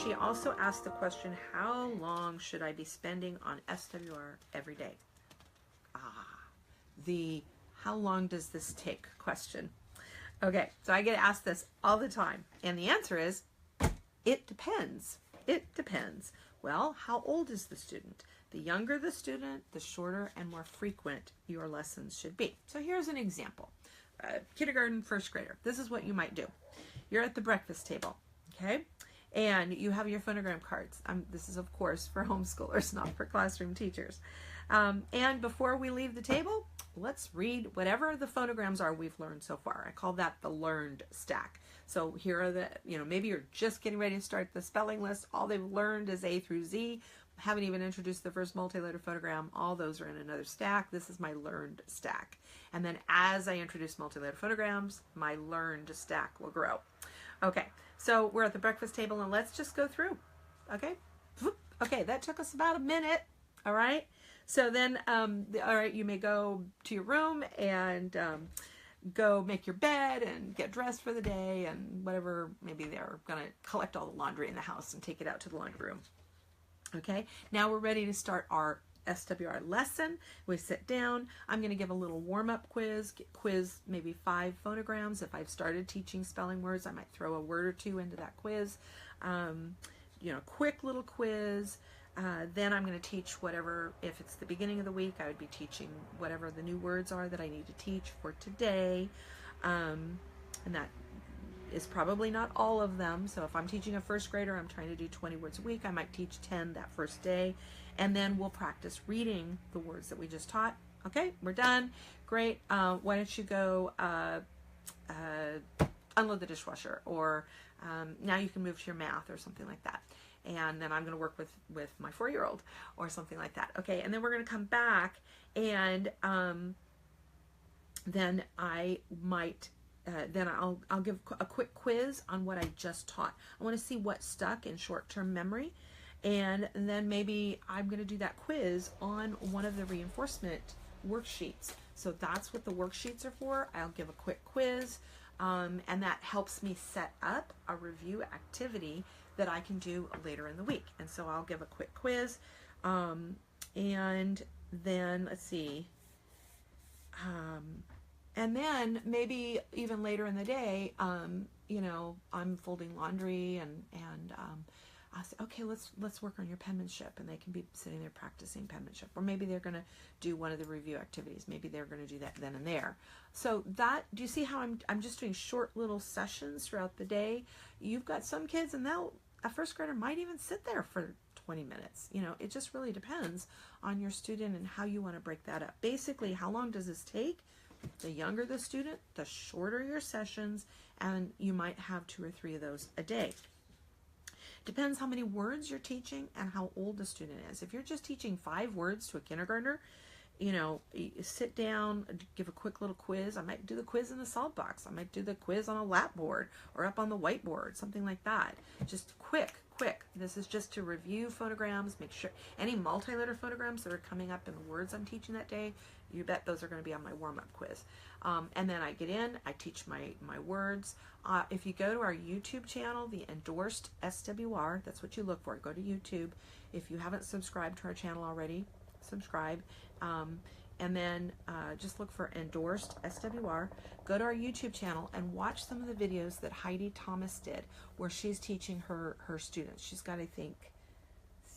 She also asked the question, how long should I be spending on SWR every day? The how long does this take question. Okay, so I get asked this all the time. And the answer is, it depends. It depends. Well, how old is the student? The younger the student, the shorter and more frequent your lessons should be. So here's an example. Kindergarten, first grader. This is what you might do. You're at the breakfast table, okay? And you have your phonogram cards. This is, of course, for homeschoolers, not for classroom teachers. And before we leave the table, let's read whatever the phonograms are we've learned so far. I call that the learned stack. So here are the, maybe you're just getting ready to start the spelling list. All they've learned is A through Z. Haven't even introduced the first multi-letter phonogram. All those are in another stack. This is my learned stack. And then as I introduce multi-letter phonograms, my learned stack will grow. Okay, so we're at the breakfast table and let's just go through. Okay, okay, that took us about a minute. All right, so then, all right, you may go to your room and go make your bed and get dressed for the day and whatever. Maybe they're going to collect all the laundry in the house and take it out to the laundry room. Okay, now we're ready to start our SWR lesson. We sit down. I'm going to give a little warm-up quiz, maybe 5 phonograms. If I've started teaching spelling words, I might throw a word or two into that quiz. Quick little quiz. Then I'm going to teach whatever, if it's the beginning of the week, I would be teaching whatever the new words are that I need to teach for today. And that is probably not all of them. So if I'm teaching a first grader, I'm trying to do 20 words a week. I might teach 10 that first day. And then we'll practice reading the words that we just taught. Okay, we're done. Great. Why don't you go unload the dishwasher, or now you can move to your math or something like that. And then I'm going to work with my 4-year-old or something like that. Okay, and then we're going to come back and then I might then I'll give a quick quiz on what I just taught. I want to see what stuck in short-term memory, and then maybe I'm going to do that quiz on one of the reinforcement worksheets. So that's what the worksheets are for. I'll give a quick quiz, and that helps me set up a review activity that I can do later in the week. And so I'll give a quick quiz, and then let's see. And then maybe even later in the day, I'm folding laundry and I say, okay, let's work on your penmanship, and they can be sitting there practicing penmanship. Or maybe they're going to do one of the review activities. Maybe they're going to do that then and there. So that, do you see how I'm just doing short little sessions throughout the day? You've got some kids, and a first grader might even sit there for 20 minutes. It just really depends on your student and how you want to break that up. Basically, how long does this take? The younger the student, the shorter your sessions, and you might have 2 or 3 of those a day. Depends how many words you're teaching and how old the student is. If you're just teaching 5 words to a kindergartner, you sit down, give a quick little quiz. I might do the quiz in the salt box. I might do the quiz on a lap board or up on the whiteboard, something like that. Just quick. This is just to review phonograms, make sure any multi-letter phonograms that are coming up in the words I'm teaching that day, you bet those are going to be on my warm-up quiz. And then I get in, I teach my words. If you go to our YouTube channel, the Endorsed SWR, that's what you look for. Go to YouTube. If you haven't subscribed to our channel already, subscribe. And then just look for Endorsed SWR. Go to our YouTube channel and watch some of the videos that Heidi Thomas did where she's teaching her students. She's got, I think,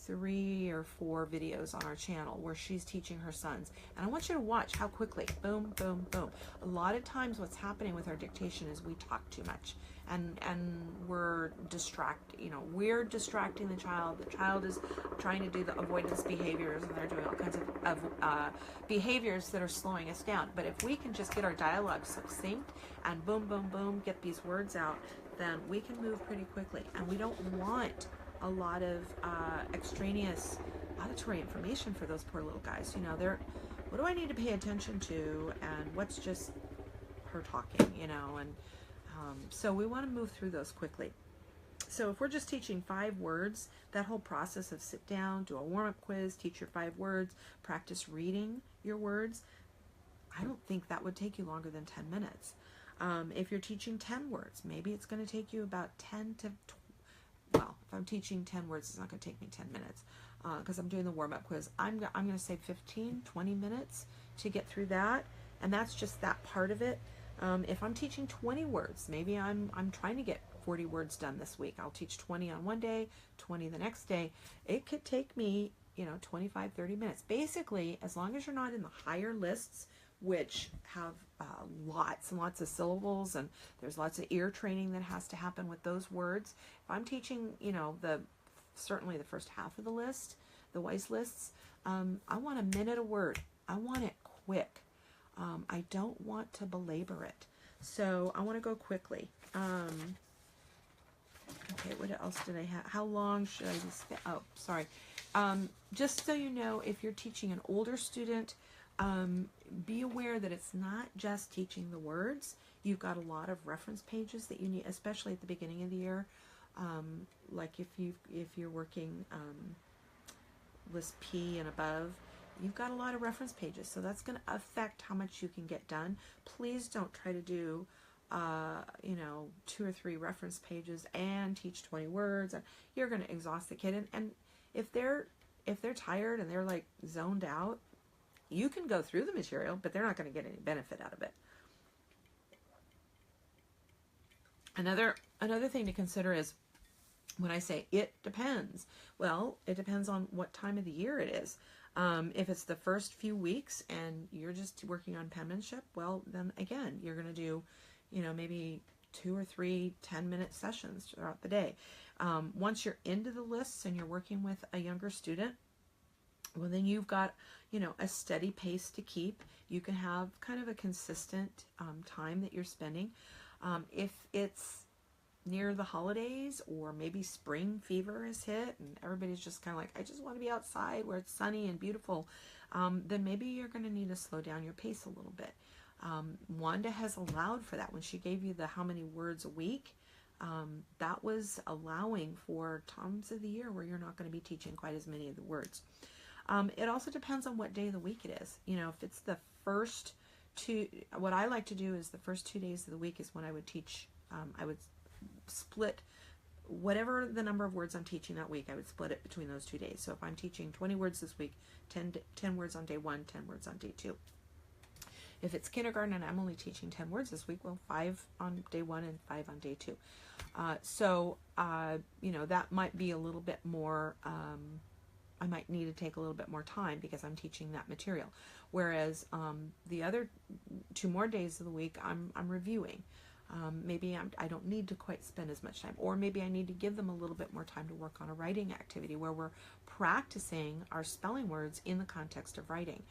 3 or 4 videos on our channel where she's teaching her sons. And I want you to watch how quickly, boom, boom, boom. A lot of times what's happening with our dictation is we talk too much. And we're we're distracting the child. The child is trying to do the avoidance behaviors, and they're doing all kinds of behaviors that are slowing us down. But if we can just get our dialogue succinct and boom, boom, boom, get these words out, then we can move pretty quickly. And we don't want a lot of extraneous auditory information for those poor little guys. What do I need to pay attention to, and what's just her talking, and so we want to move through those quickly. So if we're just teaching 5 words, that whole process of sit down, do a warm-up quiz, teach your 5 words, practice reading your words, I don't think that would take you longer than 10 minutes. If you're teaching 10 words, maybe it's going to take you about 10 to If I'm teaching 10 words, it's not going to take me 10 minutes because I'm doing the warm-up quiz. I'm going to say 15, 20 minutes to get through that, and that's just that part of it. If I'm teaching 20 words, maybe I'm trying to get 40 words done this week. I'll teach 20 on one day, 20 the next day. It could take me, 25, 30 minutes. Basically, as long as you're not in the higher lists, which have lots and lots of syllables, and there's lots of ear training that has to happen with those words. If I'm teaching, certainly the first half of the list, the WISE lists, I want a minute a word. I want it quick. I don't want to belabor it. So I want to go quickly. Okay, what else did I have? How long should I be spent? Oh, sorry. Just so you know, if you're teaching an older student, be aware that it's not just teaching the words. You've got a lot of reference pages that you need, especially at the beginning of the year. Like if you're working list P and above, you've got a lot of reference pages, so that's going to affect how much you can get done. Please don't try to do 2 or 3 reference pages and teach 20 words, and you're going to exhaust the kid. And if they're tired and they're like zoned out, you can go through the material, but they're not going to get any benefit out of it. Another thing to consider is when I say it depends. Well, it depends on what time of the year it is. If it's the first few weeks and you're just working on penmanship, well, then again, you're going to do, maybe 2 or 3 10-minute sessions throughout the day. Once you're into the lists and you're working with a younger student, well, then you've got, a steady pace to keep. You can have kind of a consistent time that you're spending. If it's near the holidays, or maybe spring fever has hit and everybody's just kind of like, I just want to be outside where it's sunny and beautiful, then maybe you're going to need to slow down your pace a little bit. Wanda has allowed for that. When she gave you the how many words a week, that was allowing for times of the year where you're not going to be teaching quite as many of the words. It also depends on what day of the week it is. If it's the first 2, what I like to do is the first 2 days of the week is when I would teach, I would split whatever the number of words I'm teaching that week, I would split it between those 2 days. So if I'm teaching 20 words this week, 10 words on day 1, 10 words on day 2. If it's kindergarten and I'm only teaching 10 words this week, well, 5 on day 1 and 5 on day 2. That might be a little bit more, I might need to take a little bit more time because I'm teaching that material. Whereas the other 2 more days of the week, I'm reviewing. Maybe I don't need to quite spend as much time, or maybe I need to give them a little bit more time to work on a writing activity where we're practicing our spelling words in the context of writing.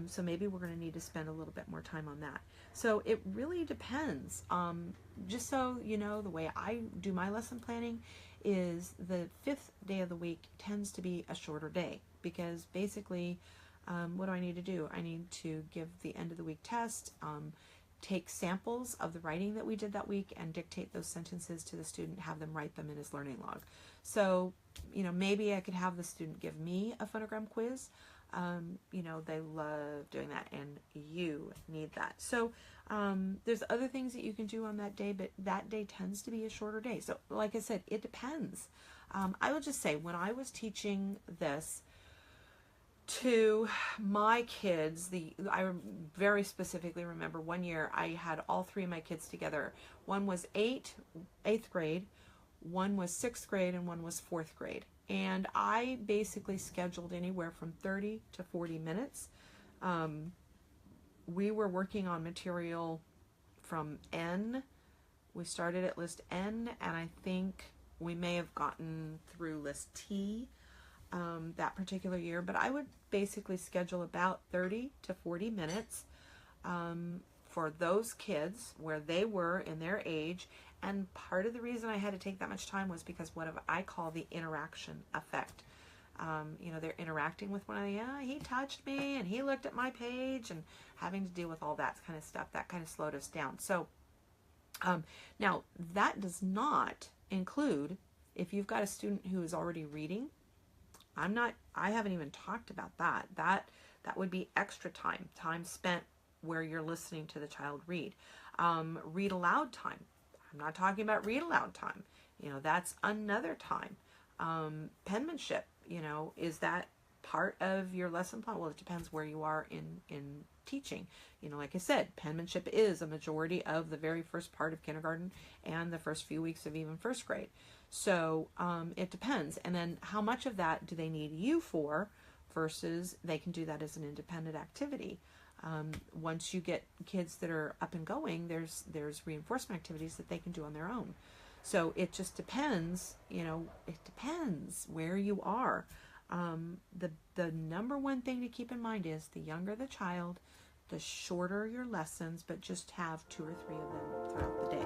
So maybe we're going to need to spend a little bit more time on that. So it really depends. Just so you know, the way I do my lesson planning is the 5th day of the week tends to be a shorter day, because basically what do I need to do? I need to give the end of the week test, take samples of the writing that we did that week and dictate those sentences to the student, have them write them in his learning log. So, maybe I could have the student give me a phonogram quiz. They love doing that, and you need that. So there's other things that you can do on that day, but that day tends to be a shorter day. So like I said, it depends. I would just say when I was teaching this to my kids, I very specifically remember one year I had all 3 of my kids together. One was 8th grade, one was 6th grade, and one was 4th grade. And I basically scheduled anywhere from 30 to 40 minutes. We were working on material from N. We started at list N, and I think we may have gotten through list T that particular year. But I would basically schedule about 30 to 40 minutes for those kids where they were in their age. And part of the reason I had to take that much time was because what I call the interaction effect. They're interacting with one another. Yeah, he touched me and he looked at my page, and having to deal with all that kind of stuff, that kind of slowed us down. So now that does not include if you've got a student who is already reading. I haven't even talked about that. That would be extra time spent where you're listening to the child read. Read aloud time. I'm not talking about read aloud time. That's another time. Penmanship, is that part of your lesson plan? Well, it depends where you are in teaching. Like I said, penmanship is a majority of the very first part of kindergarten and the first few weeks of even first grade. So it depends. And then how much of that do they need you for versus they can do that as an independent activity. Once you get kids that are up and going, there's reinforcement activities that they can do on their own. So it just depends, it depends where you are. The number one thing to keep in mind is the younger the child, the shorter your lessons, but just have 2 or 3 of them throughout the day.